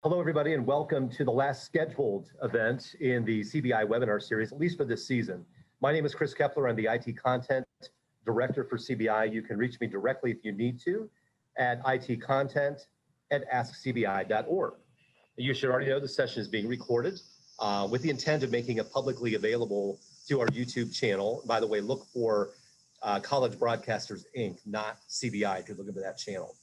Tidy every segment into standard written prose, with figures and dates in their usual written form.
Hello, everybody, and welcome to the last scheduled event in the CBI webinar series, at least for this season. My name is Chris Kepler. I'm the IT Content Director for CBI. You can reach me directly if you need to at itcontent@askcbi.org. You should already know the session is being recorded with the intent of making it publicly available to our YouTube channel. By the way, look for College Broadcasters, Inc., not CBI, if you're looking for that channel.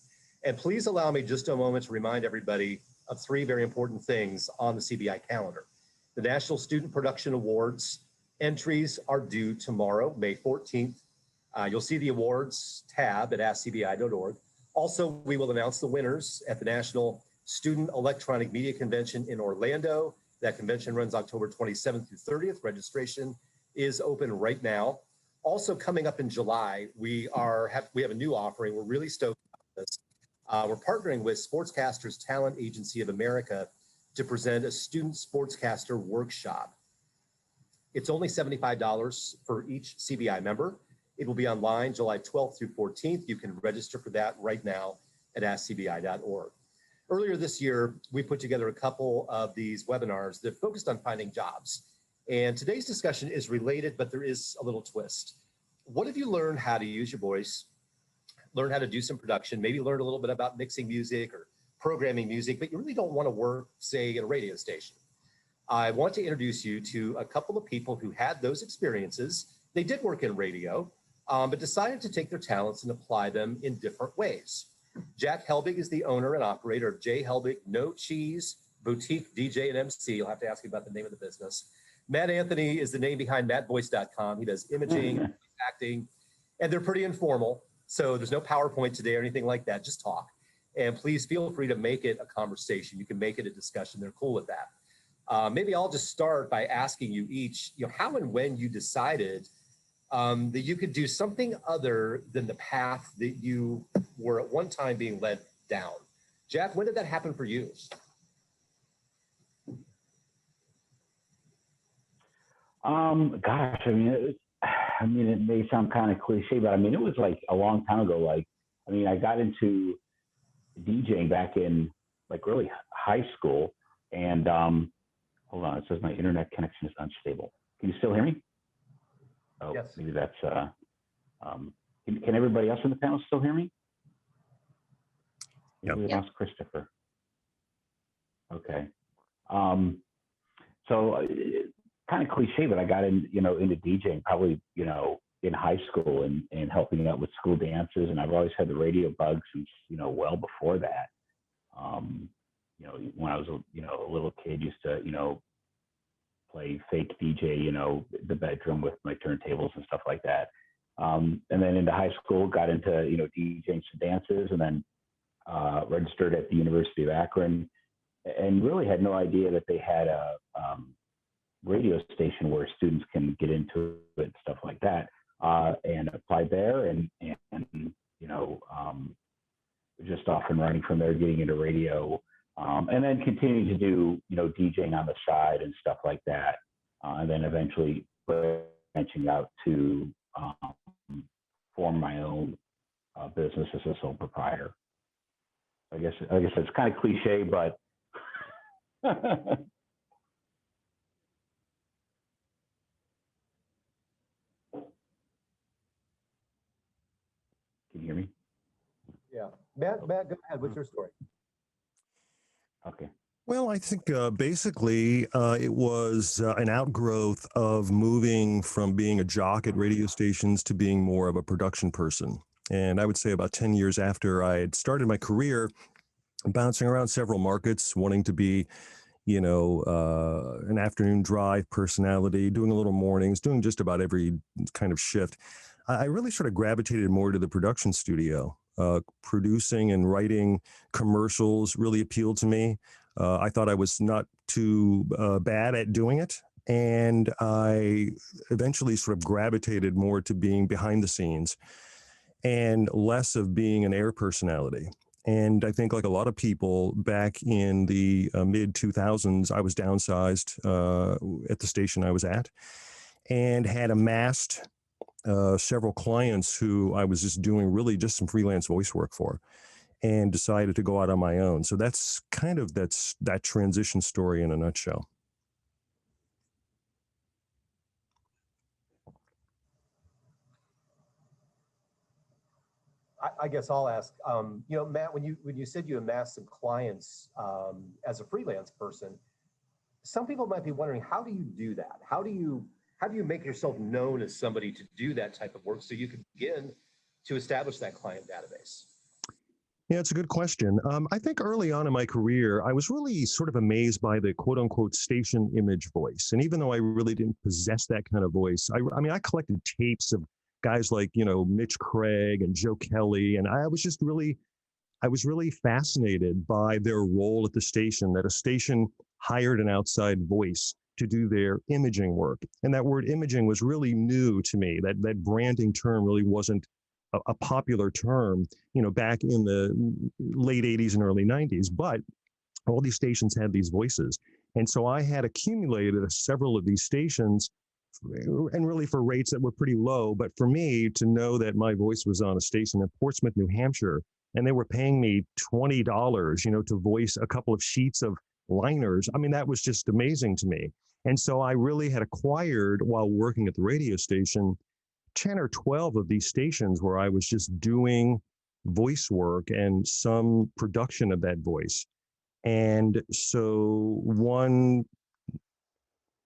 And please allow me just a moment to remind everybody of three very important things on the CBI calendar. The National Student Production Awards entries are due tomorrow, May 14th. You'll see the awards tab at askcbi.org. Also, we will announce the winners at the National Student Electronic Media Convention in Orlando. That convention runs October 27th through 30th. Registration is open right now. Also coming up in July, we have a new offering. We're really stoked about this. We're partnering with Sportscasters Talent Agency of America to present a student sportscaster workshop. It's only $75 for each CBI member. It will be online July 12th through 14th. You can register for that right now at askcbi.org. Earlier this year, we put together a couple of these webinars that focused on finding jobs. And today's discussion is related, but there is a little twist. What if you learned how to use your voice, learn how to do some production, maybe learn a little bit about mixing music or programming music, but you really don't want to work, say, at a radio station? I want to introduce you to a couple of people who had those experiences. They did work in radio, but decided to take their talents and apply them in different ways. Jack Helbig is the owner and operator of J. Helbig No Cheese Boutique DJ and MC. You'll have to ask me about the name of the business. Matt Anthony is the name behind mattvoice.com. He does imaging, acting, and they're pretty informal. So there's no PowerPoint today or anything like that, just talk. And please feel free to make it a conversation. You can make it a discussion. They're cool with that. Maybe I'll just start by asking you each, how and when you decided that you could do something other than the path that you were at one time being led down. Jack, when did that happen for you? Gosh, it may sound kind of cliche, but it was like a long time ago. I got into DJing back in really high school, and hold on, it says my internet connection is unstable. Can you still hear me? Oh, yes. Maybe that's, can everybody else in the panel still hear me? Yep. We lost Christopher. Okay. So kind of cliche, but I got into DJing probably, in high school and helping out with school dances. And I've always had the radio bug since, well before that. When I was, a little kid, used to, play fake DJ, the bedroom with my turntables and stuff like that. And then into high school, got into, DJing some dances, and then registered at the University of Akron, and really had no idea that they had a radio station where students can get into it and stuff like that, and applied there, and just off and running from there, getting into radio, and then continuing to do DJing on the side and stuff like that, and then eventually branching out to form my own business as a sole proprietor. I guess it's kind of cliche, but can you hear me? Yeah. Matt, go ahead. What's your story? Okay. Well, I think basically it was an outgrowth of moving from being a jock at radio stations to being more of a production person. And I would say about 10 years after I had started my career, bouncing around several markets, wanting to be, an afternoon drive personality, doing a little mornings, doing just about every kind of shift, I really sort of gravitated more to the production studio. Producing and writing commercials really appealed to me. I thought I was not too bad at doing it. And I eventually sort of gravitated more to being behind the scenes and less of being an air personality. And I think like a lot of people back in the mid 2000s, I was downsized at the station I was at and had amassed several clients who I was just doing really just some freelance voice work for. and decided to go out on my own. So that's that transition story in a nutshell. I guess I'll ask, Matt, when you said you amassed some clients as a freelance person, some people might be wondering, how do you do that? How do you make yourself known as somebody to do that type of work so you can begin to establish that client database? Yeah, it's a good question. I think early on in my career, I was really sort of amazed by the quote unquote station image voice. And even though I really didn't possess that kind of voice, I mean, I collected tapes of guys like, Mitch Craig and Joe Kelly. And I was really fascinated by their role at the station, that a station hired an outside voice to do their imaging work. And that word imaging was really new to me. That branding term really wasn't a popular term, back in the late 80s and early 90s. But all these stations had these voices. And so I had accumulated several of these stations, and really for rates that were pretty low. But for me to know that my voice was on a station in Portsmouth, New Hampshire, and they were paying me $20, to voice a couple of sheets of liners, I mean, that was just amazing to me. And so I really had acquired, while working at the radio station, 10 or 12 of these stations where I was just doing voice work and some production of that voice. And so one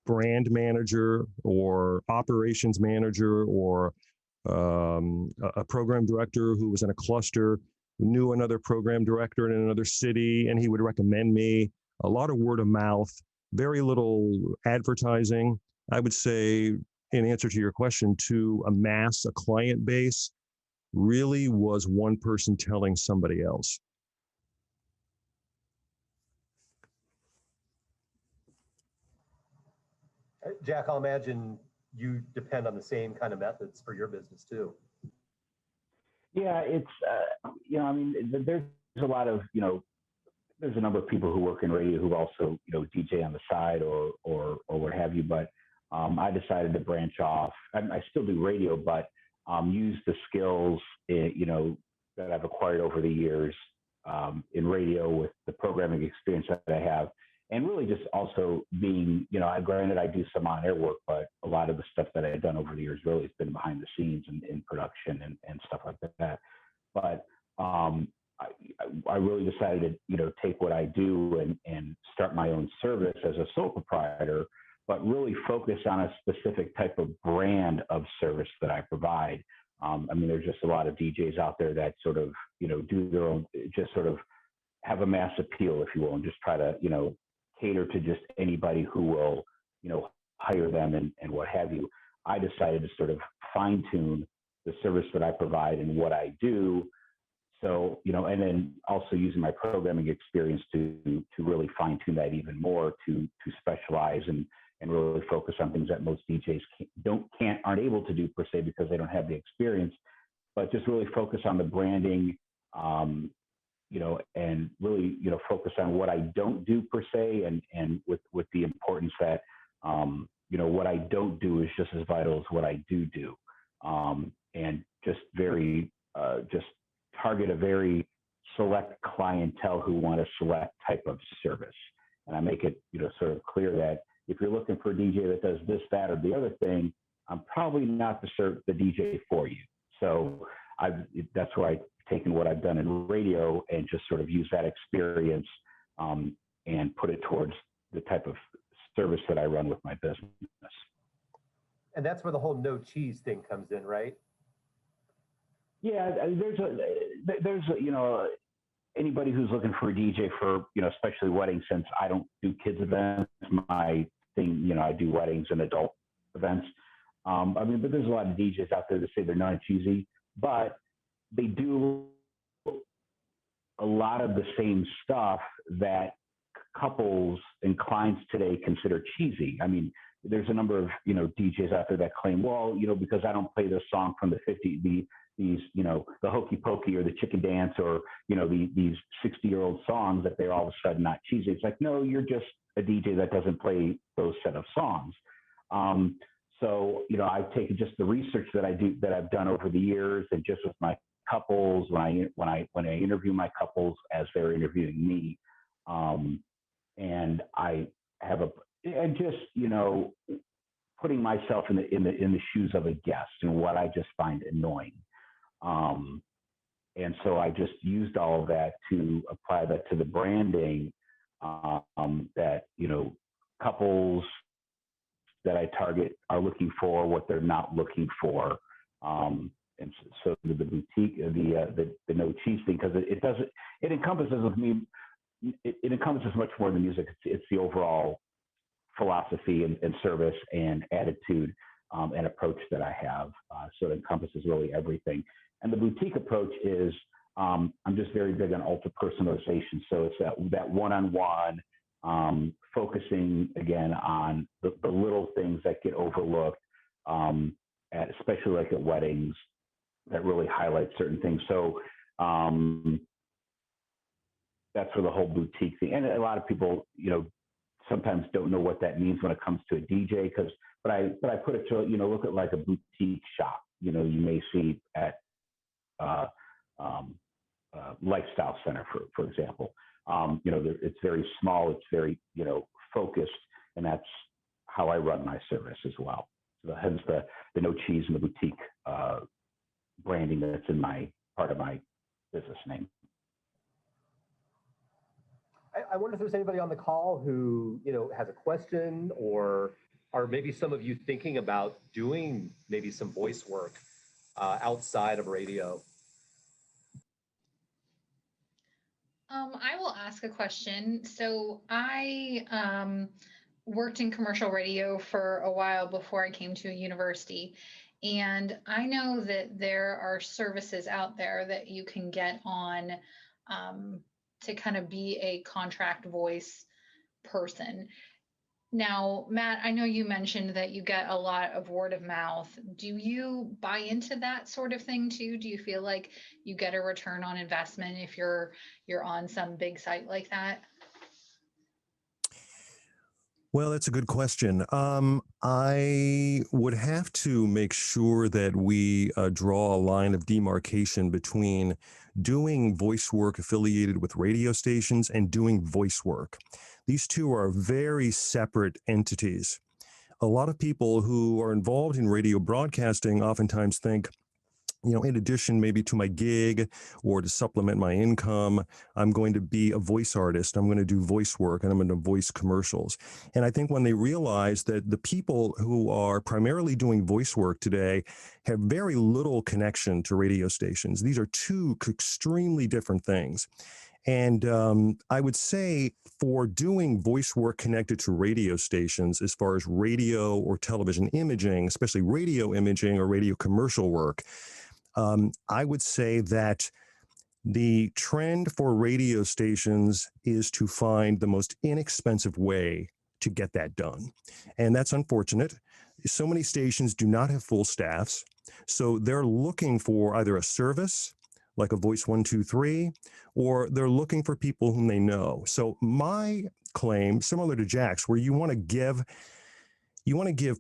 brand manager or operations manager or a program director who was in a cluster knew another program director in another city, and he would recommend me. A lot of word of mouth, very little advertising. I would say, in answer to your question, to amass a client base really was one person telling somebody else. Jack, I'll imagine you depend on the same kind of methods for your business too. Yeah, it's, I mean, there's a lot of, there's a number of people who work in radio who also, DJ on the side or what have you. But I decided to branch off. I still do radio, but use the skills, that I've acquired over the years in radio with the programming experience that I have. And really just also being, granted I do some on-air work, but a lot of the stuff that I've done over the years really has been behind the scenes and in production and stuff like that. But I really decided to, take what I do and start my own service as a sole proprietor, but really focus on a specific type of brand of service that I provide. I mean, there's just a lot of DJs out there that sort of, do their own, just sort of have a mass appeal, if you will, and just try to, cater to just anybody who will, hire them and what have you. I decided to sort of fine tune the service that I provide and what I do. So, and then also using my programming experience to really fine tune that even more, to specialize and really focus on things that most DJs aren't able to do per se because they don't have the experience, but just really focus on the branding, and really, focus on what I don't do per se, and with the importance that, what I don't do is just as vital as what I do. And just just target a very select clientele who want a select type of service. And I make it, sort of clear that if you're looking for a DJ that does this, that, or the other thing, I'm probably not the DJ for you. So that's where I've taken what I've done in radio and just sort of use that experience and put it towards the type of service that I run with my business. And that's where the whole no cheese thing comes in, right? Yeah, there's anybody who's looking for a DJ for, especially weddings, since I don't do kids events, my thing, I do weddings and adult events. But there's a lot of DJs out there that say they're not cheesy, but they do a lot of the same stuff that couples and clients today consider cheesy. I mean, there's a number of, DJs out there that claim, well, because I don't play this song from the 50s, these, the hokey pokey or the chicken dance or, these 60-year-old songs, that they're all of a sudden not cheesy. It's like, no, you're just a DJ that doesn't play those set of songs. So, you know, I've taken just the research that I've done over the years, and just with my couples, when I interview my couples as they're interviewing me, and I have and just, you know, putting myself in the shoes of a guest and what I just find annoying. And so I just used all of that to apply that to the branding, that, you know, couples that I target are looking for, what they're not looking for. And so the boutique, the no cheese thing, because it encompasses with me, it encompasses much more than music. It's the overall philosophy and service and attitude, and approach that I have. So it encompasses really everything. And the boutique approach is, I'm just very big on ultra personalization. So it's that one-on-one, focusing again on the little things that get overlooked, especially like at weddings, that really highlight certain things. So that's where the whole boutique thing. And a lot of people, you know, sometimes don't know what that means when it comes to a DJ. But I put it to, you know, look at like a boutique shop. You know, you may see at Lifestyle Center, for example. You know, it's very small, it's very, you know, focused, and that's how I run my service as well. So hence the no cheese and the boutique branding that's in my part of my business name. I wonder if there's anybody on the call who, you know, has a question, or maybe some of you thinking about doing maybe some voice work outside of radio. I will ask a question. So I worked in commercial radio for a while before I came to a university. And I know that there are services out there that you can get on to kind of be a contract voice person. Now, Matt, I know you mentioned that you get a lot of word of mouth. Do you buy into that sort of thing too? Do you feel like you get a return on investment if you're on some big site like that? Well, that's a good question. I would have to make sure that we draw a line of demarcation between doing voice work affiliated with radio stations and doing voice work. These two are very separate entities. A lot of people who are involved in radio broadcasting oftentimes think, you know, in addition maybe to my gig or to supplement my income, I'm going to be a voice artist. I'm going to do voice work and I'm going to voice commercials. And I think when they realize that the people who are primarily doing voice work today have very little connection to radio stations, these are two extremely different things. And I would say for doing voice work connected to radio stations, as far as radio or television imaging, especially radio imaging or radio commercial work, I would say that the trend for radio stations is to find the most inexpensive way to get that done. And that's unfortunate. So many stations do not have full staffs. So they're looking for either a service like a Voice 123, or they're looking for people whom they know. So my claim, similar to Jack's, where you want to give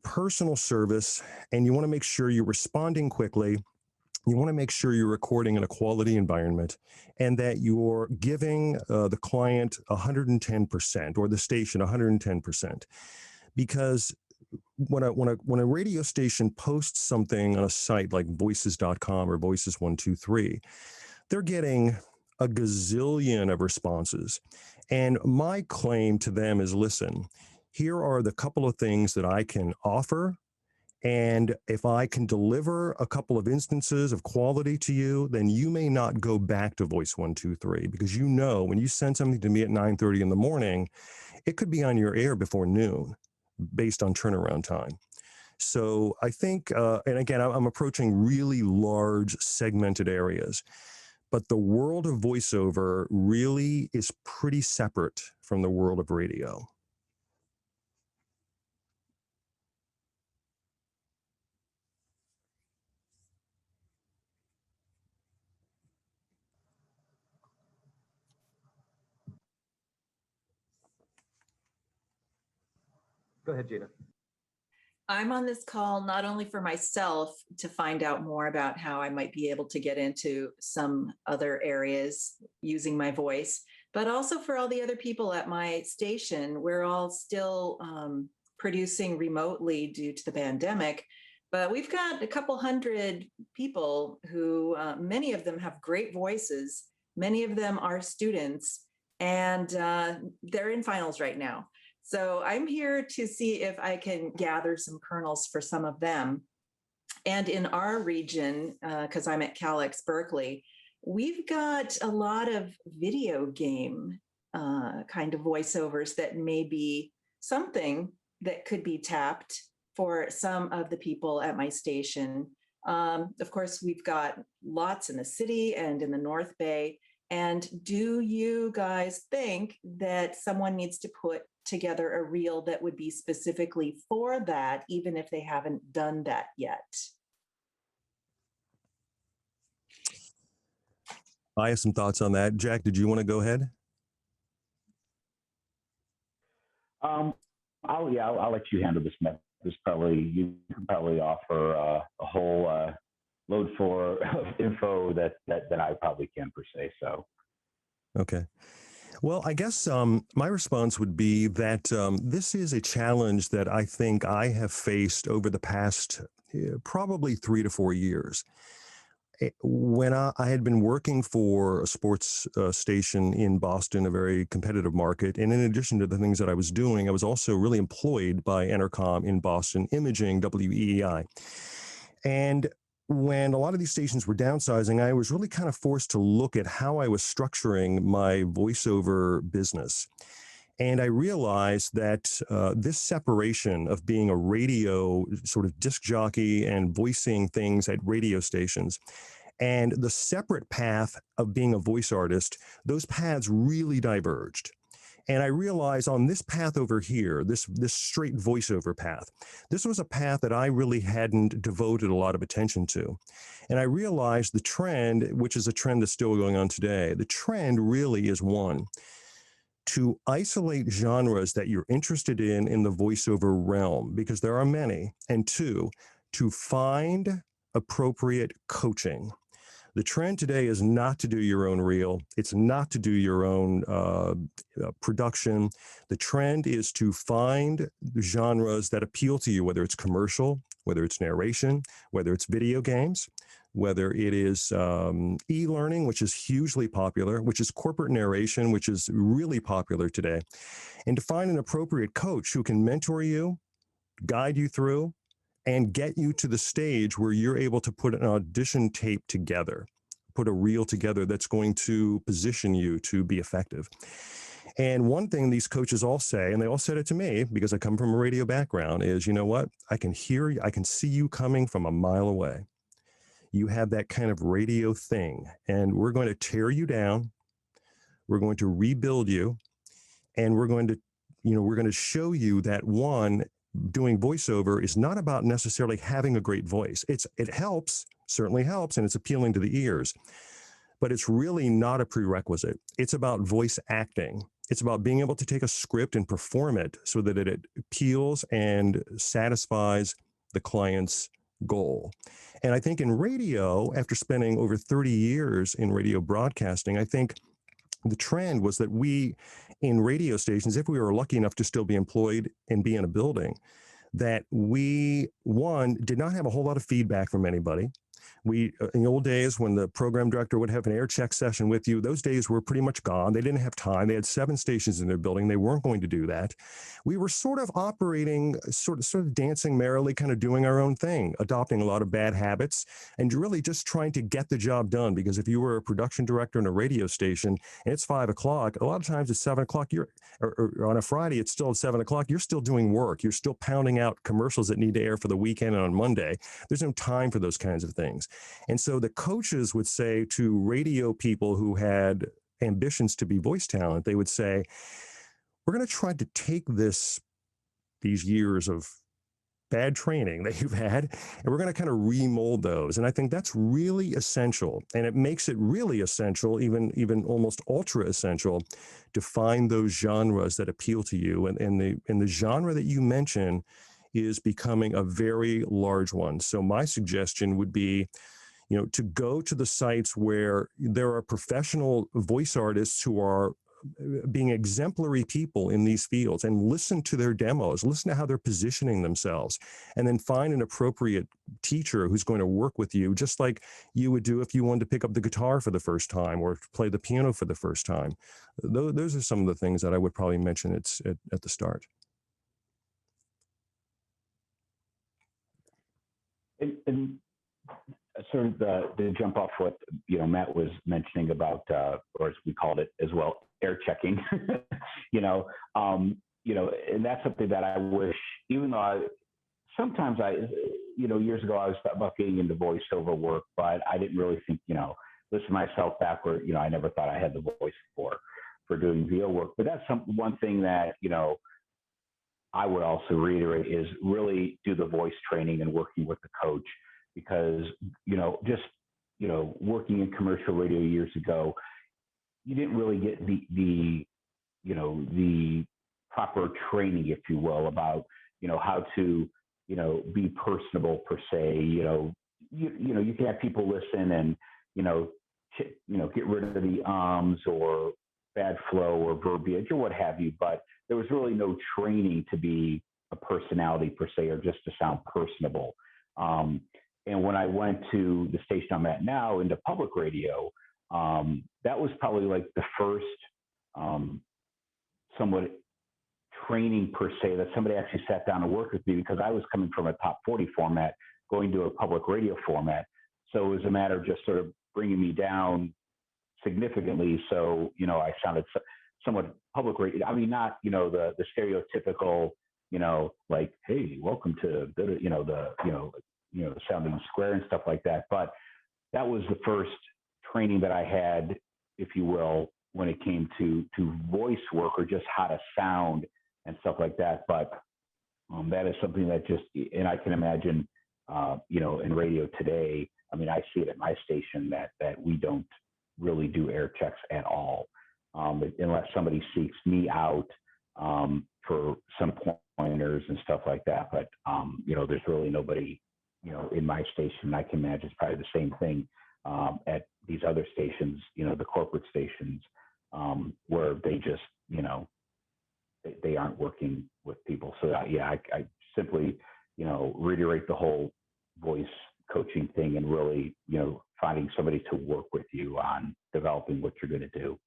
personal service and you want to make sure you're responding quickly. You want to make sure you're recording in a quality environment and that you're giving the client 110% or the station 110%. Because when a radio station posts something on a site like voices.com or voices123, they're getting a gazillion of responses. And my claim to them is, listen, here are the couple of things that I can offer. And if I can deliver a couple of instances of quality to you, then you may not go back to Voice 123, because you know when you send something to me at 9:30 in the morning, it could be on your air before noon based on turnaround time. So I think, and again, I'm approaching really large segmented areas, but the world of voiceover really is pretty separate from the world of radio. Go ahead, Gina. I'm on this call not only for myself to find out more about how I might be able to get into some other areas using my voice, but also for all the other people at my station. We're all still producing remotely due to the pandemic, but we've got a couple hundred people who, many of them have great voices. Many of them are students, and they're in finals right now. So I'm here to see if I can gather some kernels for some of them. And in our region, because I'm at Calix Berkeley, we've got a lot of video game kind of voiceovers that may be something that could be tapped for some of the people at my station. Of course, we've got lots in the city and in the North Bay. And do you guys think that someone needs to put together a reel that would be specifically for that, even if they haven't done that yet? I have some thoughts on that. Jack, did you want to go ahead? I'll let you handle this. You can probably offer a whole load for info that I probably can per se. So, okay. Well, I guess my response would be that this is a challenge that I think I have faced over the past probably 3 to 4 years. When I had been working for a sports station in Boston, a very competitive market, and in addition to the things that I was doing, I was also really employed by Entercom in Boston, imaging WEEI. And when a lot of these stations were downsizing, I was really kind of forced to look at how I was structuring my voiceover business. And I realized that this separation of being a radio sort of disc jockey and voicing things at radio stations and the separate path of being a voice artist, those paths really diverged. And I realized on this path over here, this straight voiceover path, this was a path that I really hadn't devoted a lot of attention to. And I realized the trend, which is a trend that's still going on today, the trend really is one, to isolate genres that you're interested in the voiceover realm, because there are many, and two, to find appropriate coaching. The trend today is not to do your own reel. It's not to do your own production. The trend is to find genres that appeal to you, whether it's commercial, whether it's narration, whether it's video games, whether it is e-learning, which is hugely popular, which is corporate narration, which is really popular today, and to find an appropriate coach who can mentor you, guide you through, and get you to the stage where you're able to put an audition tape together, put a reel together that's going to position you to be effective. And one thing these coaches all say, and they all said it to me because I come from a radio background, is, you know what? I can hear you, I can see you coming from a mile away. You have that kind of radio thing, and we're going to tear you down. We're going to rebuild you, and we're going to show you that one, doing voiceover is not about necessarily having a great voice. It helps, certainly helps, and it's appealing to the ears, but it's really not a prerequisite. It's about voice acting. It's about being able to take a script and perform it so that it appeals and satisfies the client's goal. And I think in radio, after spending over 30 years in radio broadcasting, I think the trend was that we, in radio stations, if we were lucky enough to still be employed and be in a building, that we, one, did not have a whole lot of feedback from anybody. We, in the old days when the program director would have an air check session with you, those days were pretty much gone. They didn't have time. They had 7 stations in their building. They weren't going to do that. We were sort of operating, sort of dancing merrily, kind of doing our own thing, adopting a lot of bad habits, and really just trying to get the job done. Because if you were a production director in a radio station and it's 5 o'clock, a lot of times it's 7 o'clock, or on a Friday, it's still at 7 o'clock, you're still doing work. You're still pounding out commercials that need to air for the weekend and on Monday. There's no time for those kinds of things. And so the coaches would say to radio people who had ambitions to be voice talent, they would say, we're going to try to take these years of bad training that you've had, and we're going to kind of remold those. And I think that's really essential. And it makes it really essential, even almost ultra essential, to find those genres that appeal to you. And the genre that you mention is becoming a very large one. So my suggestion would be, to go to the sites where there are professional voice artists who are being exemplary people in these fields, and listen to their demos, listen to how they're positioning themselves, and then find an appropriate teacher who's going to work with you, just like you would do if you wanted to pick up the guitar for the first time or play the piano for the first time. Those are some of the things that I would probably mention at the start. And sort of the jump off what Matt was mentioning about, or as we called it as well, air checking. And that's something that I wish, even though sometimes years ago I was thought about getting into voiceover work, but I didn't really think, listen myself back where I never thought I had the voice for doing VO work. But that's one thing that I would also reiterate is really do the voice training and working with the coach, because working in commercial radio years ago, you didn't really get the proper training, if you will, about how to be personable per se. You can have people listen and get rid of the ums or bad flow or verbiage or what have you, but there was really no training to be a personality per se, or just to sound personable. And when I went to the station I'm at now, into public radio, that was probably like the first somewhat training per se that somebody actually sat down and worked with me, because I was coming from a top 40 format, going to a public radio format. So it was a matter of just sort of bringing me down significantly. So, I sounded somewhat public radio. I mean, not, the stereotypical, like, hey, welcome to the sounding square and stuff like that. But that was the first training that I had, if you will, when it came to voice work, or just how to sound and stuff like that. But that is something that just, and I can imagine, in radio today, I mean, I see it at my station that we don't really do air checks at all, unless somebody seeks me out for some pointers and stuff like that. But, there's really nobody, in my station. I can imagine it's probably the same thing at these other stations, the corporate stations, where they just, they aren't working with people. So I simply, reiterate the whole voice coaching thing, and really, finding somebody to work with you on developing what you're going to do.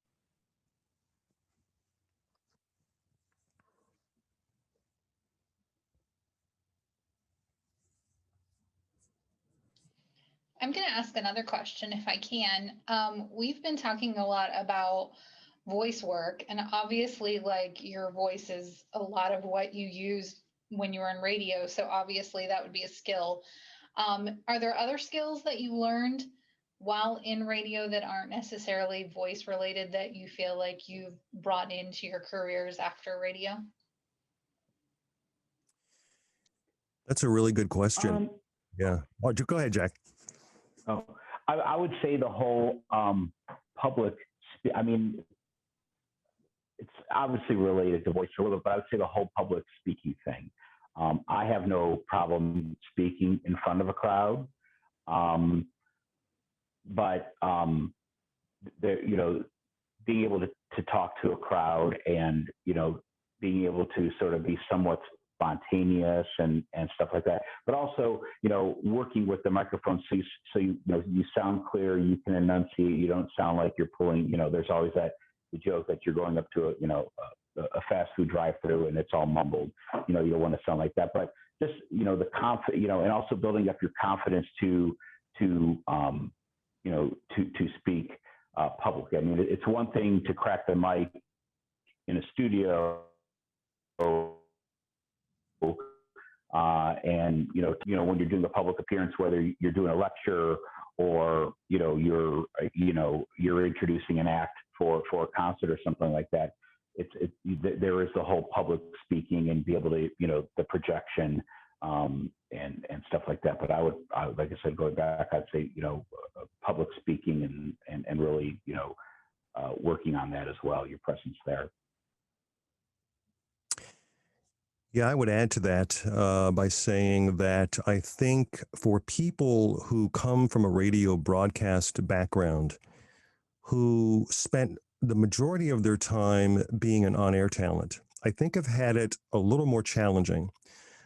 I'm going to ask another question if I can. We've been talking a lot about voice work, and obviously, like, your voice is a lot of what you use when you were in radio. So obviously that would be a skill. Are there other skills that you learned while in radio that aren't necessarily voice related that you feel like you've brought into your careers after radio? That's a really good question. Yeah. Oh, go ahead, Jack. Oh, I would say the whole public, I mean, it's obviously related to voice a little bit, but I would say the whole public speaking thing. I have no problem speaking in front of a crowd, but being able to talk to a crowd, and being able to sort of be somewhat spontaneous and stuff like that, but also working with the microphone so you sound clear, you can enunciate, you don't sound like you're pulling. There's always the joke that you're going up to a fast food drive-through and it's all mumbled. You don't want to sound like that, but just the confidence, and also building up your confidence to speak publicly. I mean, it's one thing to crack the mic in a studio, and when you're doing a public appearance, whether you're doing a lecture or you're introducing an act for a concert or something like that, there is the whole public speaking and be able to the projection and stuff like that. But I would like I said, going back, I'd say public speaking and really working on that as well, your presence there. Yeah, I would add to that by saying that I think for people who come from a radio broadcast background, who spent the majority of their time being an on air talent, I think have had it a little more challenging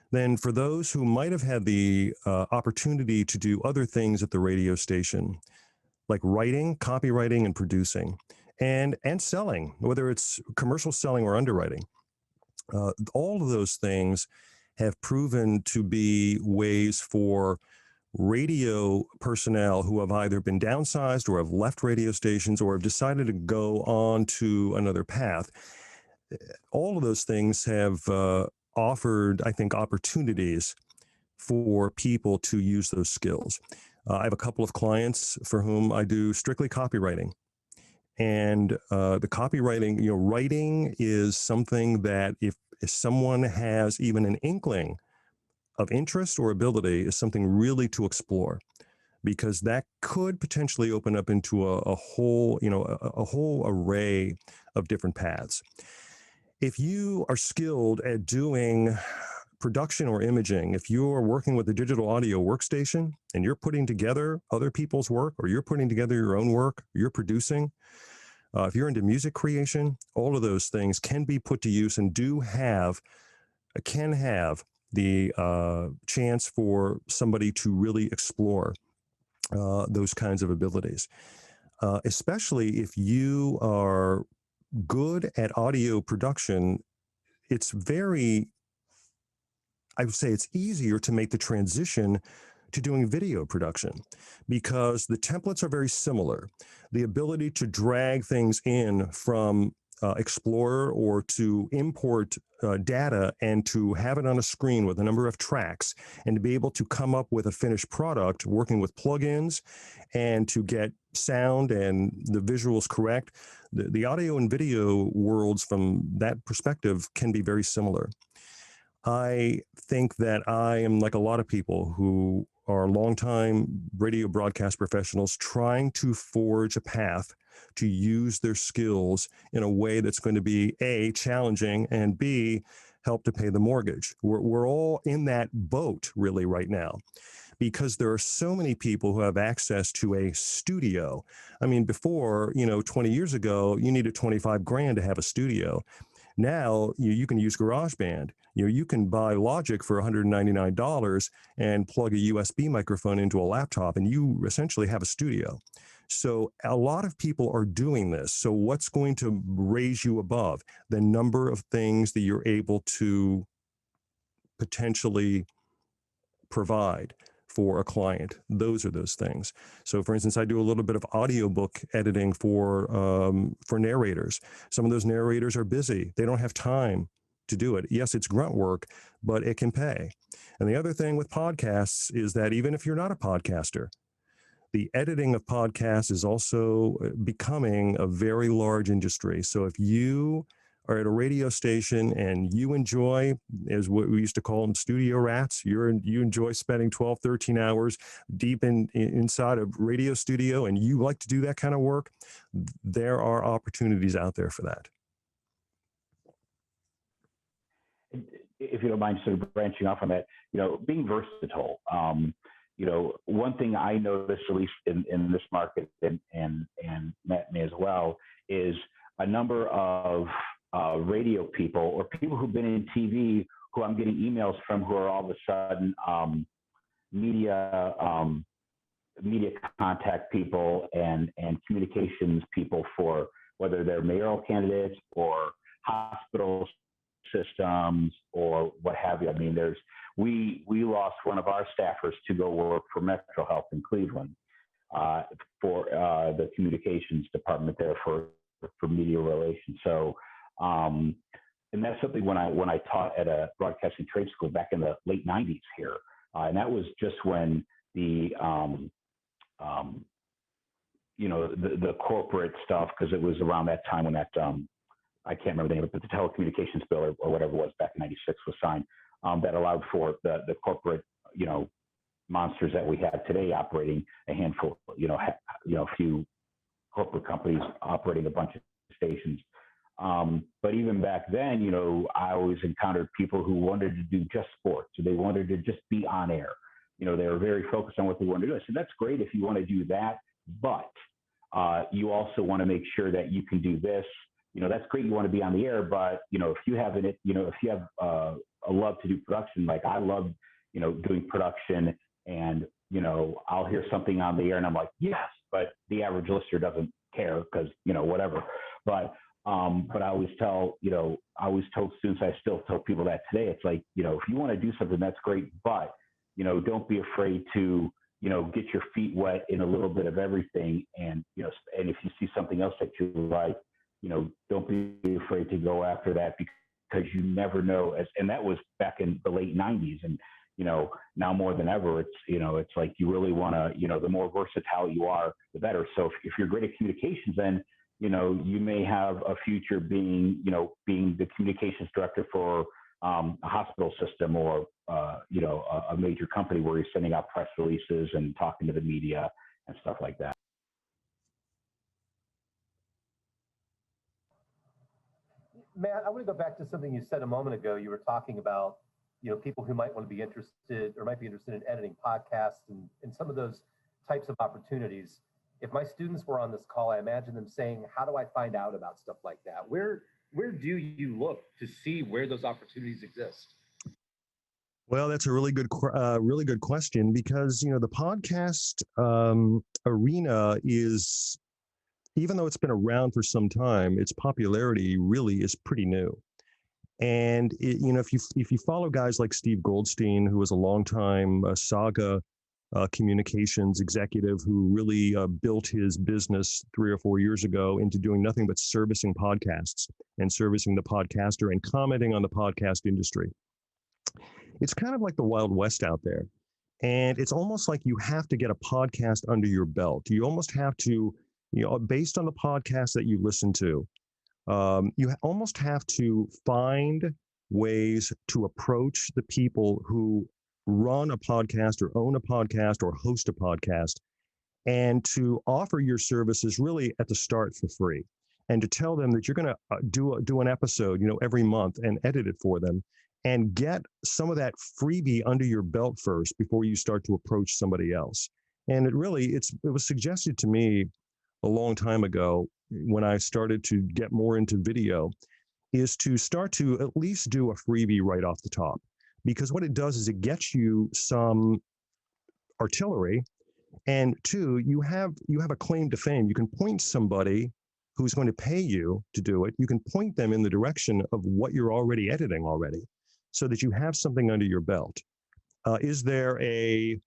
than for those who might have had the opportunity to do other things at the radio station, like writing, copywriting, and producing, and selling, whether it's commercial selling or underwriting. All of those things have proven to be ways for radio personnel who have either been downsized or have left radio stations or have decided to go on to another path. All of those things have offered, I think, opportunities for people to use those skills. I have a couple of clients for whom I do strictly copywriting. And the copywriting, writing is something that if someone has even an inkling of interest or ability, is something really to explore, because that could potentially open up into a whole, a whole array of different paths. If you are skilled at doing production or imaging, if you're working with a digital audio workstation and you're putting together other people's work, or you're putting together your own work, you're producing, if you're into music creation, all of those things can be put to use and can have the chance for somebody to really explore those kinds of abilities, especially if you are good at audio production. I would say it's easier to make the transition to doing video production because the templates are very similar. The ability to drag things in from Explorer or to import data and to have it on a screen with a number of tracks and to be able to come up with a finished product working with plugins and to get sound and the visuals correct. The audio and video worlds from that perspective can be very similar. I think that I am like a lot of people who are longtime radio broadcast professionals trying to forge a path to use their skills in a way that's going to be A, challenging, and B, help to pay the mortgage. We're all in that boat really right now, because there are so many people who have access to a studio. I mean, before, 20 years ago, you needed 25 grand to have a studio. Now you can use GarageBand. You can buy Logic for $199 and plug a USB microphone into a laptop, and you essentially have a studio. So a lot of people are doing this. So what's going to raise you above? The number of things that you're able to potentially provide for a client. Those are those things. So for instance, I do a little bit of audiobook editing for narrators. Some of those narrators are busy. They don't have time to do it. Yes, it's grunt work, but it can pay. And the other thing with podcasts is that even if you're not a podcaster, the editing of podcasts is also becoming a very large industry. So if you are at a radio station and you enjoy, as what we used to call them, studio rats, you enjoy spending 12, 13 hours deep inside a radio studio and you like to do that kind of work, there are opportunities out there for that. If you don't mind sort of branching off on that, being versatile. One thing I noticed, at least in this market and Matt may as well, is a number of radio people or people who've been in TV who I'm getting emails from who are all of a sudden media contact people and communications people for whether they're mayoral candidates or hospital systems or what have you. I mean, we lost one of our staffers to go work for Metro Health in Cleveland for the communications department there for media relations. So, and that's something when I taught at a broadcasting trade school back in the late 90s here, and that was just when the corporate stuff, because it was around that time when that I can't remember the name of it, but the telecommunications bill or whatever it was back in '96 was signed, that allowed for the corporate monsters that we have today operating a handful, a few corporate companies operating a bunch of stations. But but even back then, I always encountered people who wanted to do just sports, or they wanted to just be on air. They were very focused on what they wanted to do. I said, that's great if you want to do that, but you also want to make sure that you can do this. That's great. You want to be on the air, but if you have a love to do production, like I love, doing production, and I'll hear something on the air and I'm like, yes, but the average listener doesn't care because whatever. But I always tell, I always told students, I still tell people that today. It's like, if you want to do something, that's great, but don't be afraid to get your feet wet in a little bit of everything, and and if you see something else that you like, don't be afraid to go after that, because you never know. And that was back in the late 90s, and now more than ever, it's like you really want to, the more versatile you are, the better. So if you're great at communications, then you may have a future being the communications director for a hospital system, or a major company where you're sending out press releases and talking to the media and stuff like that. Matt, I want to go back to something you said a moment ago. You were talking about, people who might want to be interested or might be interested in editing podcasts and some of those types of opportunities. If my students were on this call, I imagine them saying, how do I find out about stuff like that? Where do you look to see where those opportunities exist? Well, that's a really good question, because the podcast arena is, even though it's been around for some time, its popularity really is pretty new. And if you follow guys like Steve Goldstein, who was a longtime Saga communications executive, who really built his business 3 or 4 years ago into doing nothing but servicing podcasts and servicing the podcaster and commenting on the podcast industry. It's kind of like the Wild West out there. And it's almost like you have to get a podcast under your belt. You almost have to, based on the podcast that you listen to, you almost have to find ways to approach the people who run a podcast or own a podcast or host a podcast, and to offer your services really at the start for free, and to tell them that you're going to do an episode, every month, and edit it for them, and get some of that freebie under your belt first before you start to approach somebody else. And it was suggested to me a long time ago, when I started to get more into video, is to start to at least do a freebie right off the top. Because what it does is it gets you some artillery, and 2, you have a claim to fame. You can point somebody who's going to pay you to do it. You can point them in the direction of what you're already editing already, so that you have something under your belt. Is there a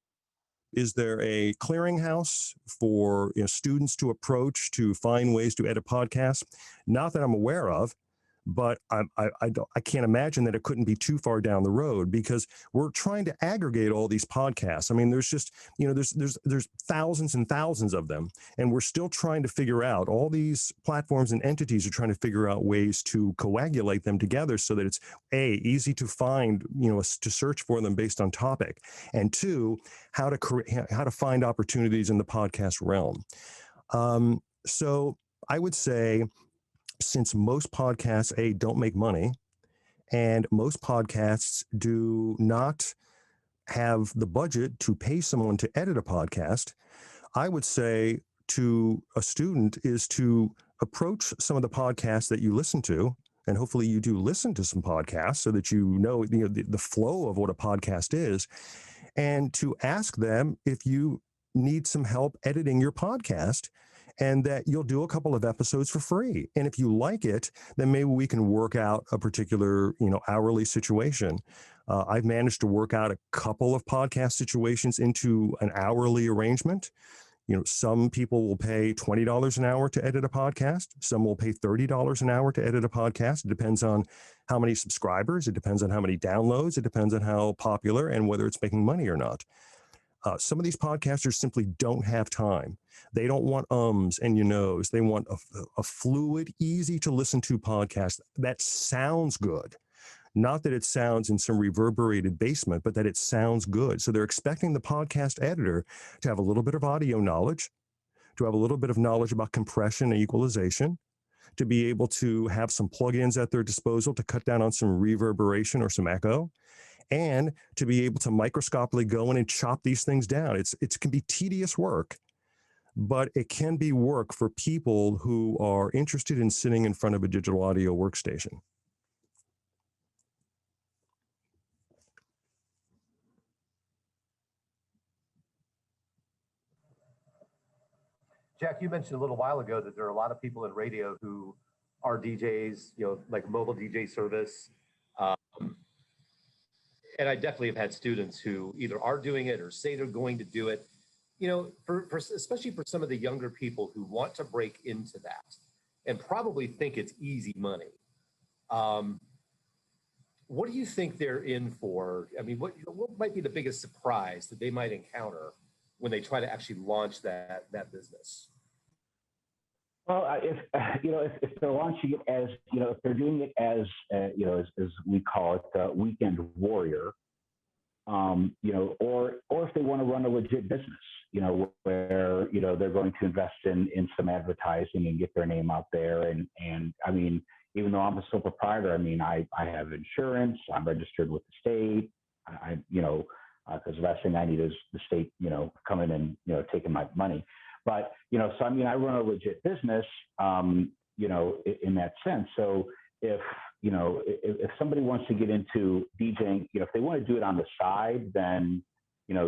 clearinghouse for students to approach to find ways to edit podcasts? Not that I'm aware of, but I can't imagine that it couldn't be too far down the road, because we're trying to aggregate all these podcasts. I mean, there's just, there's thousands and thousands of them, and we're still trying to figure out, all these platforms and entities are trying to figure out ways to coagulate them together so that it's easy to find, to search for them based on topic, and 2, how to find opportunities in the podcast realm. So I would say, since most podcasts, don't make money, and most podcasts do not have the budget to pay someone to edit a podcast, I would say to a student is to approach some of the podcasts that you listen to, and hopefully you do listen to some podcasts so that the flow of what a podcast is, and to ask them if you need some help editing your podcast, and that you'll do a couple of episodes for free. And if you like it, then maybe we can work out a particular, hourly situation. I've managed to work out a couple of podcast situations into an hourly arrangement. Some people will pay $20 an hour to edit a podcast. Some will pay $30 an hour to edit a podcast. It depends on how many subscribers. It depends on how many downloads. It depends on how popular and whether it's making money or not. Some of these podcasters simply don't have time. They don't want ums and knows. They want a fluid, easy to listen to podcast that sounds good. Not that it sounds in some reverberated basement, but that it sounds good. So they're expecting the podcast editor to have a little bit of audio knowledge, to have a little bit of knowledge about compression and equalization, to be able to have some plugins at their disposal to cut down on some reverberation or some echo, and to be able to microscopically go in and chop these things down. It can be tedious work, but it can be work for people who are interested in sitting in front of a digital audio workstation. Jack, you mentioned a little while ago that there are a lot of people in radio who are DJs, like mobile DJ service. And I definitely have had students who either are doing it or say they're going to do it. Especially for some of the younger people who want to break into that and probably think it's easy money. What do you think they're in for? I mean, what might be the biggest surprise that they might encounter when they try to actually launch that business? Well, if they're launching it as, if they're doing it as we call it, weekend warrior, or if they want to run a legit business, where, they're going to invest in some advertising and get their name out there. And I mean, even though I'm a sole proprietor, I mean, I have insurance, I'm registered with the state, because the last thing I need is the state, coming and, taking my money. But, so, I mean, I run a legit business, in that sense. So if somebody wants to get into DJing, if they want to do it on the side, then,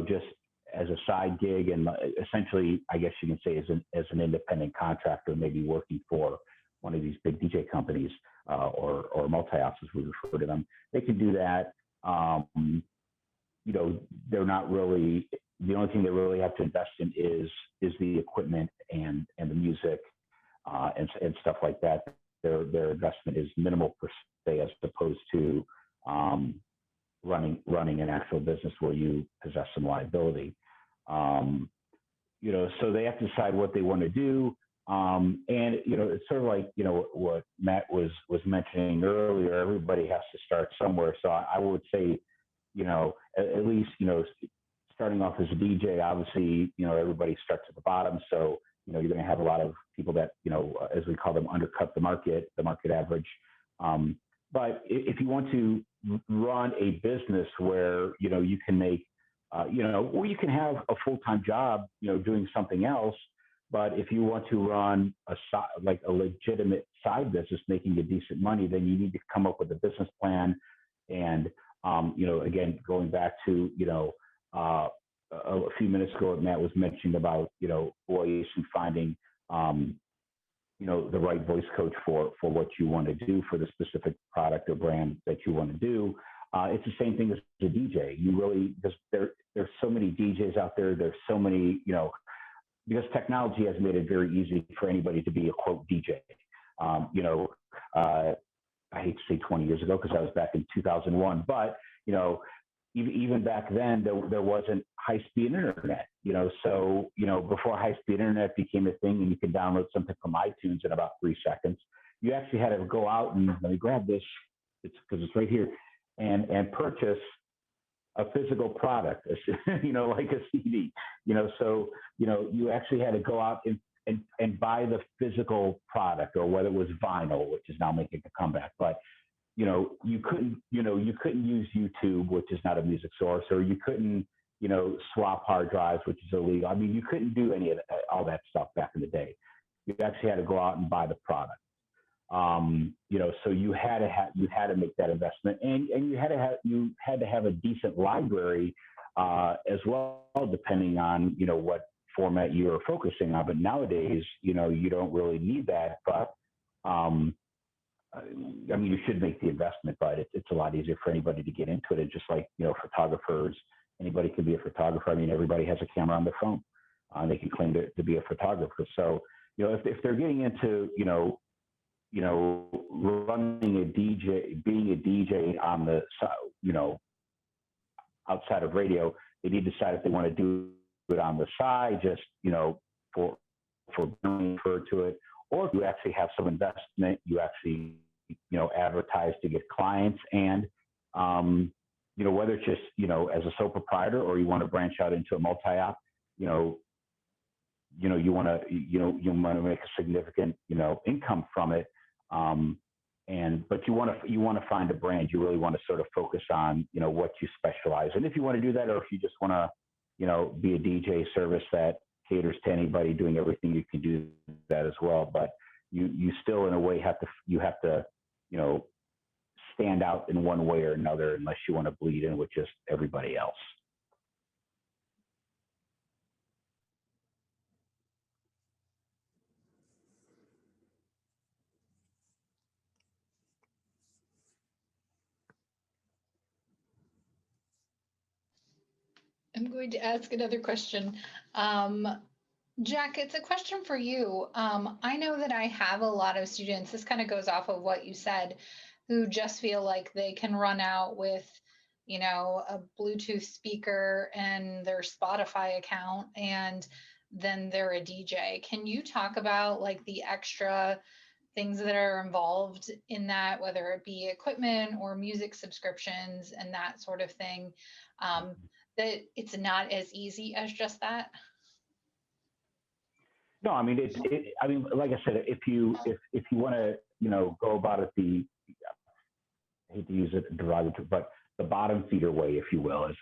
just as a side gig, and essentially, I guess you can say as an independent contractor, maybe working for one of these big DJ companies, or multi-ops, as we refer to them, they can do that. They're not really, the only thing they really have to invest in is the equipment and the music, and stuff like that. Their investment is minimal per se, as opposed to running an actual business where you possess some liability. So they have to decide what they want to do. And it's sort of like, what Matt was mentioning earlier, everybody has to start somewhere. So I would say, at least, starting off as a DJ, obviously, everybody starts at the bottom. So, you're going to have a lot of people that, as we call them, undercut the market average. But if you want to run a business where, you can make, or you can have a full-time job, doing something else. But if you want to run like a legitimate side business, making a decent money, then you need to come up with a business plan. And, again, going back to, a few minutes ago, Matt was mentioning about, voice and finding, the right voice coach for what you want to do for the specific product or brand that you want to do. It's the same thing as a DJ. You really, there's so many DJs out there. There's so many, because technology has made it very easy for anybody to be a quote DJ. I hate to say 20 years ago, because I was back in 2001, but, even back then, there wasn't high-speed internet, so, before high-speed internet became a thing and you could download something from iTunes in about 3 seconds, you actually had to go out and, let me grab this, because it's right here, and purchase a physical product, like a CD, so, you actually had to go out and buy the physical product, or whether it was vinyl, which is now making a comeback, but you couldn't use YouTube, which is not a music source, or you couldn't, swap hard drives, which is illegal. I mean, you couldn't do any of that, all that stuff back in the day. You actually had to go out and buy the product. So you had to make that investment, and you had to have a decent library, as well, depending on, what format you are focusing on. But nowadays, you don't really need that, but, I mean, you should make the investment, but it's a lot easier for anybody to get into it. And just like, photographers, anybody can be a photographer. I mean, everybody has a camera on their phone. They can claim to be a photographer. So, if they're getting into, running a DJ, being a DJ on the, outside of radio, they need to decide if they want to do it on the side, just, for refer to it, or if you actually have some investment, you actually, advertise to get clients, and, whether it's just, as a sole proprietor, or you want to branch out into a multi-op, you want to, you want to make a significant, income from it. But you want to find a brand. You really want to sort of focus on, what you specialize in. If you want to do that, or if you just want to, be a DJ service that caters to anybody doing everything, you can do that as well. But you still, in a way, have to, stand out in one way or another, unless you want to bleed in with just everybody else. I'm going to ask another question. Jack, it's a question for you. I know that I have a lot of students, this kind of goes off of what you said, who just feel like they can run out with, a Bluetooth speaker and their Spotify account, and then they're a DJ. Can you talk about like the extra things that are involved in that, whether it be equipment or music subscriptions and that sort of thing, that it's not as easy as just that? No, I mean, like I said, if you want to, go about it I hate to use it derogatory, but the bottom feeder way, if you will, as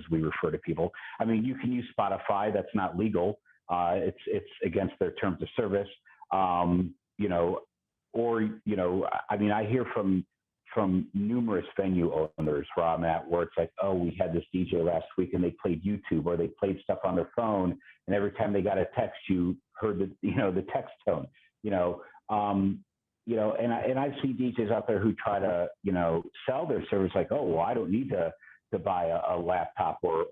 we refer to people. I mean, you can use Spotify. That's not legal. It's against their terms of service. I mean, I hear from numerous venue owners where I'm at, where it's like, oh, we had this DJ last week and they played YouTube, or they played stuff on their phone, and every time they got a text, you heard the text tone, and I see DJs out there who try to, sell their service like, oh, well, I don't need to buy a laptop or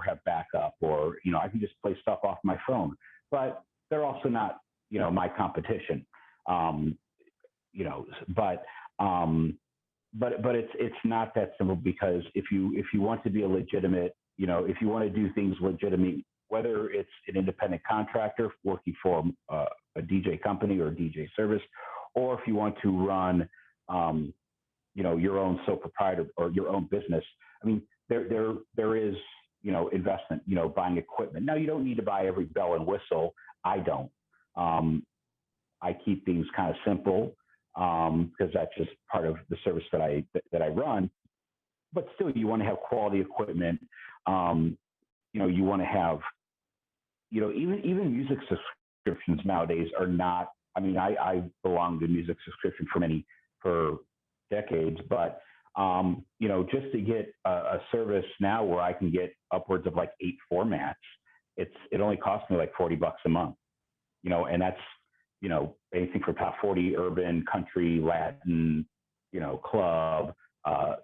have backup, or, I can just play stuff off my phone. But they're also not, my competition. But it's not that simple, because if you want to be a legitimate, if you want to do things legitimate, whether it's an independent contractor working for a DJ company or a DJ service, or if you want to run, your own sole proprietor or your own business, I mean, there is, investment, buying equipment. Now, you don't need to buy every bell and whistle. I don't. I keep things kind of simple, because that's just part of the service that I run. But still, you want to have quality equipment. You want to have, even music subscriptions nowadays are not. I mean, I belonged to music subscription for decades, but just to get a service now where I can get upwards of like 8 formats, it only costs me like $40 a month. And that's anything from top 40, urban, country, Latin, club,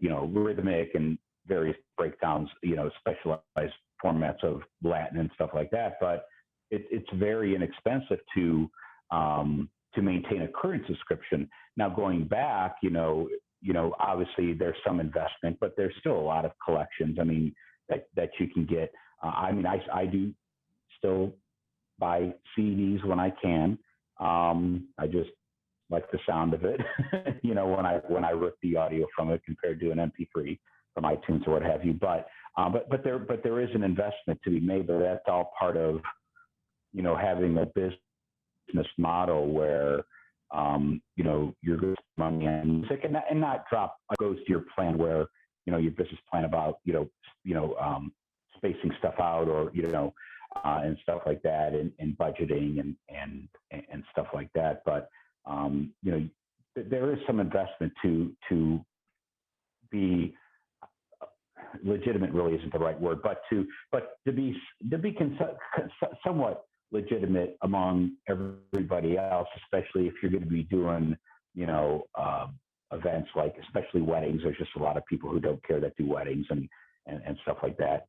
rhythmic, and various breakdowns, specialized formats of Latin and stuff like that. But it's very inexpensive to maintain a current subscription. Now, going back, obviously there's some investment, but there's still a lot of collections. I mean, that you can get. I do still buy CDs when I can. I just like the sound of it, when I rip the audio from it compared to an MP3 from iTunes or what have you. But there is an investment to be made, but that's all part of, having a business model where, you're good money on music and not drop goes to your plan where, your business plan about, spacing stuff out, or, and stuff like that, and budgeting and stuff like that. But, there is some investment to be legitimate. Really isn't the right word, but to be somewhat legitimate among everybody else, especially if you're going to be doing, events like, especially weddings. There's just a lot of people who don't care that do weddings and stuff like that,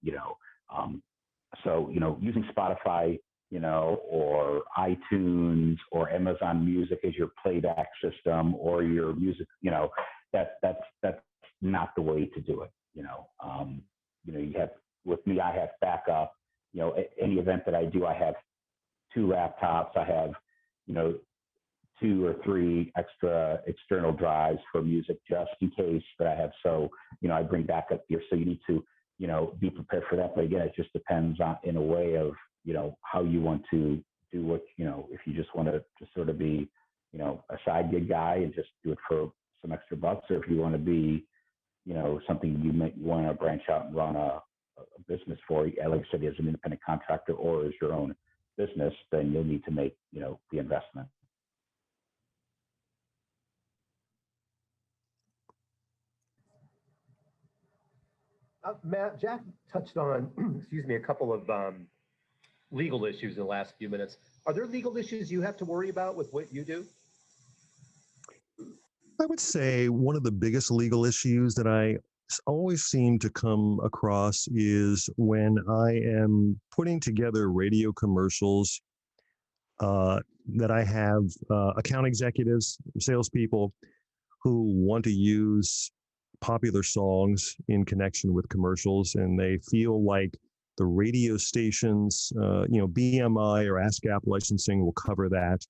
So, using Spotify, or iTunes or Amazon Music as your playback system, or your music, that's not the way to do it. You have, with me, I have backup. Any event that I do, I have 2 laptops. I have, 2 or 3 extra external drives for music, just in case that I have. So, I bring backup gear. So you need to, be prepared for that. But again, it just depends on, in a way of, how you want to do what, if you just want to just sort of be, a side gig guy and just do it for some extra bucks, or if you want to be, something you might want to branch out and run a business for, like I said, as an independent contractor or as your own business, then you'll need to make, the investment. Matt, Jack touched on, excuse me, a couple of legal issues in the last few minutes. Are there legal issues you have to worry about with what you do? I would say one of the biggest legal issues that I always seem to come across is when I am putting together radio commercials that I have account executives, salespeople who want to use popular songs in connection with commercials, and they feel like the radio stations, BMI or ASCAP licensing will cover that,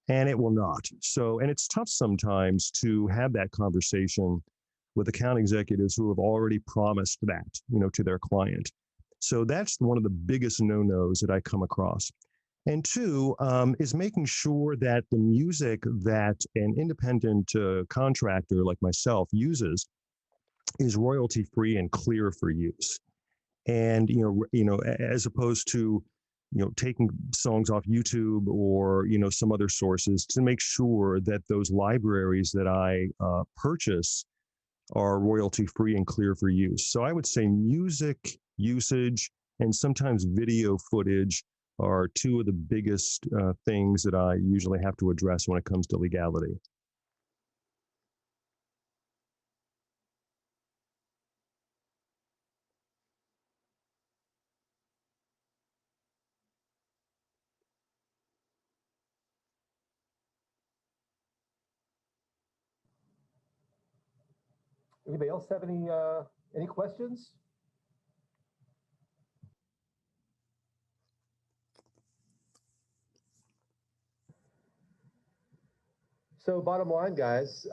and it will not. So, and it's tough sometimes to have that conversation with account executives who have already promised that, to their client. So that's one of the biggest no-nos that I come across. And two is making sure that the music that an independent contractor like myself uses is royalty-free and clear for use. And as opposed to taking songs off YouTube or some other sources, to make sure that those libraries that I purchase are royalty-free and clear for use. So I would say music usage and sometimes video footage are two of the biggest things that I usually have to address when it comes to legality. Anybody else have any questions? So bottom line, guys,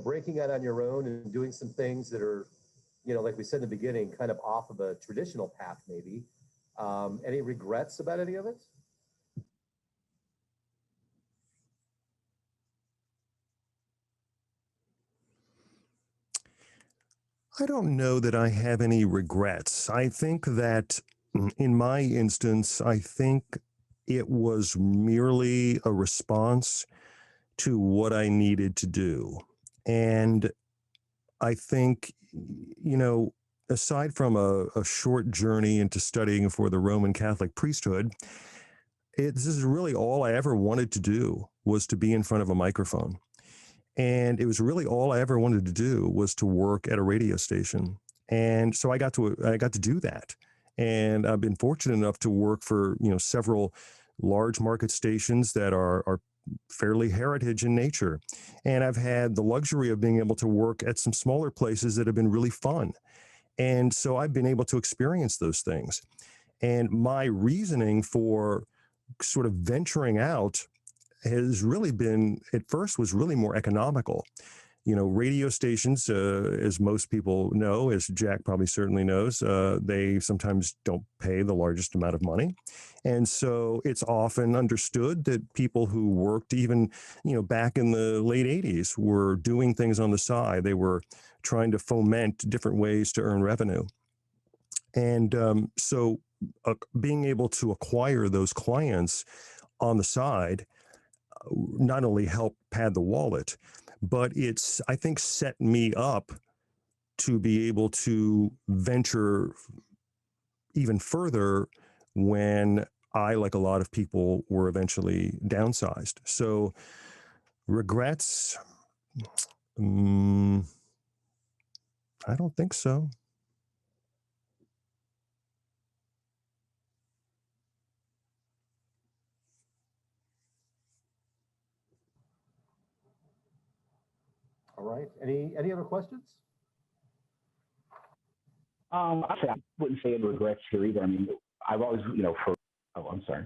breaking out on your own and doing some things that are, like we said in the beginning, kind of off of a traditional path, maybe. Any regrets about any of it? I don't know that I have any regrets. I think that in my instance, I think it was merely a response to what I needed to do. And I think, aside from a short journey into studying for the Roman Catholic priesthood, this is really all I ever wanted to do, was to be in front of a microphone. And it was really all I ever wanted to do, was to work at a radio station. And so I got to do that. And I've been fortunate enough to work for, several large market stations that are fairly heritage in nature. And I've had the luxury of being able to work at some smaller places that have been really fun. And so I've been able to experience those things. And my reasoning for sort of venturing out has really been, at first, was really more economical. Radio stations, as most people know, as Jack probably certainly knows, they sometimes don't pay the largest amount of money. And so it's often understood that people who worked even, back in the late 80s were doing things on the side. They were trying to foment different ways to earn revenue. And so being able to acquire those clients on the side not only helped pad the wallet, but it's, I think, set me up to be able to venture even further when I, like a lot of people, were eventually downsized. So regrets, I don't think so. All right. Any other questions? Actually, I wouldn't say any regrets here either. I mean, I've always, I'm sorry.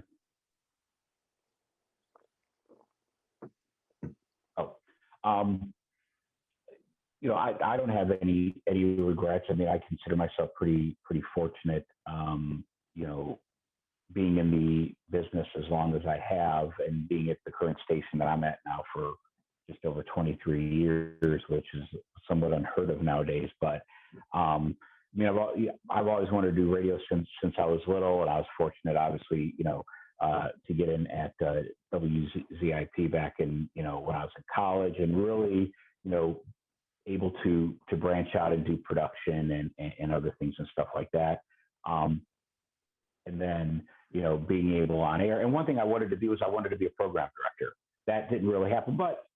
I don't have any regrets. I mean, I consider myself pretty fortunate. being in the business as long as I have and being at the current station that I'm at now for just over 23 years, which is somewhat unheard of nowadays. But I mean, I've always wanted to do radio since I was little, and I was fortunate, obviously, to get in at WZIP back in, when I was in college, and really, able to branch out and do production and other things and stuff like that. And then, being able on air. And one thing I wanted to do is I wanted to be a program director. That didn't really happen, but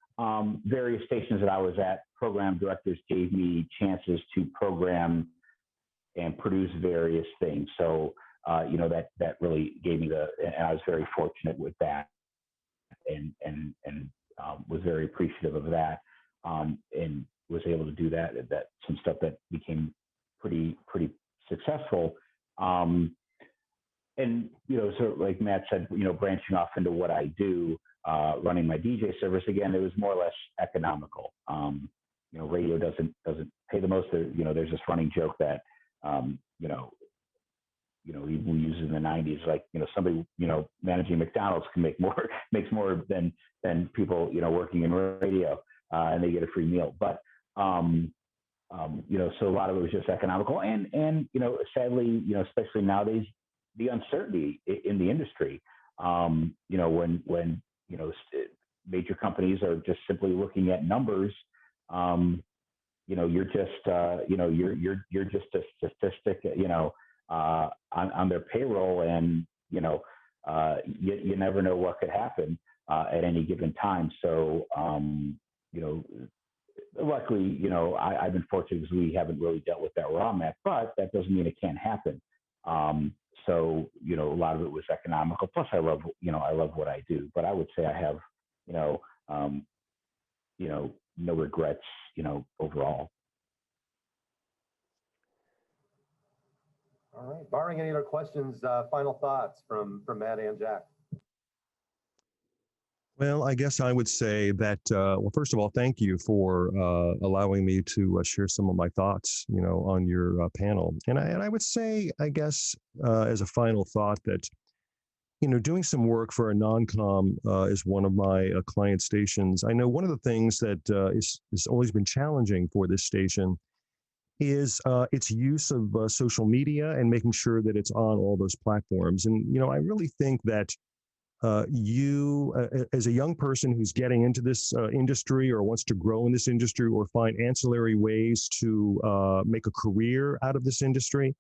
various stations that I was at, program directors gave me chances to program and produce various things. So, that really gave me and I was very fortunate with that, and was very appreciative of that, and was able to do that some stuff that became pretty successful. And, so like Matt said, branching off into what I do, running my DJ service, again, it was more or less economical. Radio doesn't pay the most. There's this running joke that, we use in the 90s, like, somebody, managing McDonald's can makes more than people, working in radio, and they get a free meal. But, so a lot of it was just economical, and sadly, especially nowadays, the uncertainty in the industry, when major companies are just simply looking at numbers, you're just a statistic, on their payroll, and you never know what could happen at any given time. So luckily, I've been fortunate because we haven't really dealt with that where I'm at, but that doesn't mean it can't happen. So, a lot of it was economical. Plus, I love what I do. But I would say I have, no regrets, overall. All right. Barring any other questions, final thoughts from Matt and Jack. Well, I guess I would say that, first of all, thank you for allowing me to share some of my thoughts, on your panel. And I would say, I guess, as a final thought that, doing some work for a non-com is one of my client stations. I know one of the things that is always been challenging for this station is its use of social media and making sure that it's on all those platforms. And, I really think that you, as a young person who's getting into this industry or wants to grow in this industry or find ancillary ways to make a career out of this industry,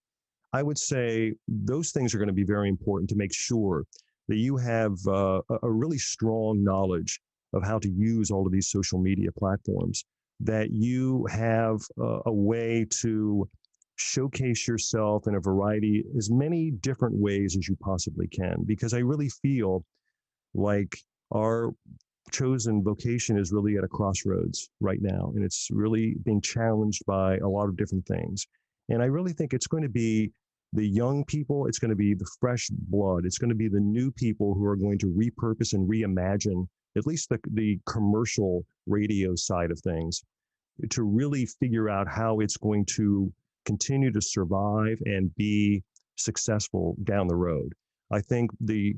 I would say those things are going to be very important to make sure that you have a really strong knowledge of how to use all of these social media platforms, that you have a way to showcase yourself in a variety, as many different ways as you possibly can, because I really feel like our chosen vocation is really at a crossroads right now, and it's really being challenged by a lot of different things. And I really think it's going to be the young people, it's going to be the fresh blood, it's going to be the new people who are going to repurpose and reimagine at least the commercial radio side of things, to really figure out how it's going to continue to survive and be successful down the road. I think the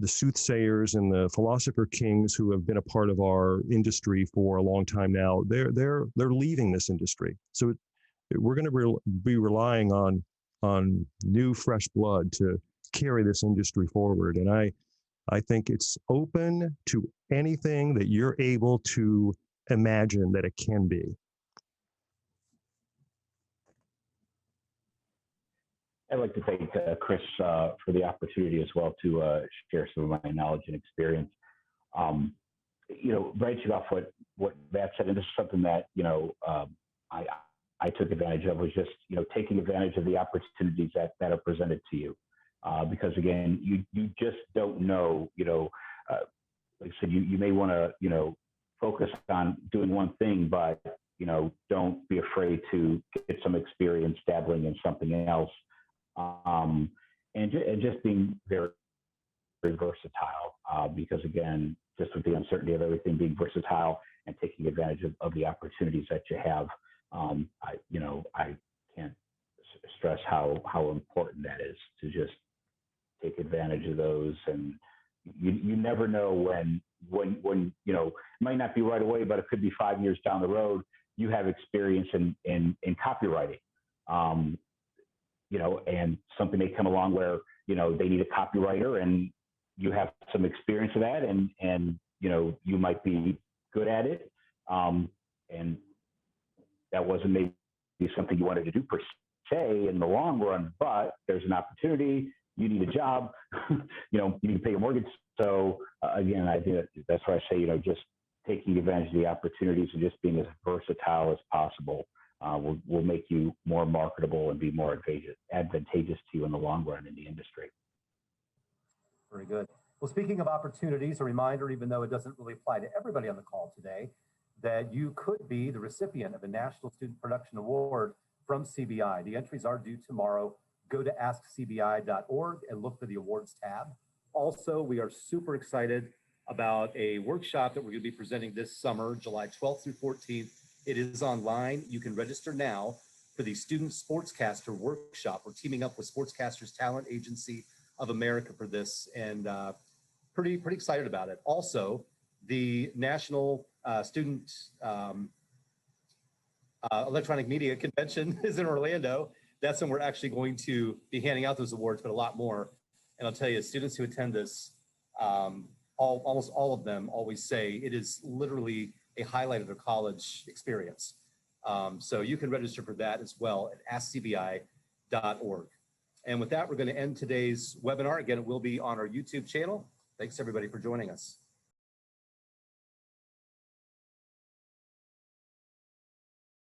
soothsayers and the philosopher kings who have been a part of our industry for a long time now, they're leaving this industry. So we're going to be relying on new fresh blood to carry this industry forward. And I think it's open to anything that you're able to imagine that it can be. I'd like to thank Chris for the opportunity as well to share some of my knowledge and experience. Branching off what Matt said, and this is something that I took advantage of, was just taking advantage of the opportunities that are presented to you, because again, you just don't know. Like I said, you may want to focus on doing one thing, but don't be afraid to get some experience dabbling in something else. And just being very, very versatile, because again, just with the uncertainty of everything, being versatile and taking advantage of the opportunities that you have, I can't stress how important that is, to just take advantage of those. And you never know when, you know, it might not be right away, but it could be 5 years down the road, you have experience in copywriting, you know, and something may come along where, you know, they need a copywriter and you have some experience of that, and you know, you might be good at it. And that wasn't maybe something you wanted to do per se in the long run, but there's an opportunity, you need a job, you know, you need to pay your mortgage. So again, I think that's why I say, you know, just taking advantage of the opportunities and just being as versatile as possible will make you more marketable and be more advantageous to you in the long run in the industry. Very good. Well, speaking of opportunities, a reminder, even though it doesn't really apply to everybody on the call today, that you could be the recipient of a National Student Production Award from CBI. The entries are due tomorrow. Go to askcbi.org and look for the awards tab. Also, we are super excited about a workshop that we're going to be presenting this summer, July 12th through 14th. It is online. You can register now for the Student Sportscaster Workshop. We're teaming up with Sportscasters Talent Agency of America for this, and pretty excited about it. Also, the National Student Electronic Media Convention is in Orlando. That's when we're actually going to be handing out those awards, but a lot more. And I'll tell you, students who attend this, almost all of them always say it is literally a highlight of their college experience. So you can register for that as well at askcbi.org. And with that, we're going to end today's webinar. Again, it will be on our YouTube channel. Thanks everybody for joining us.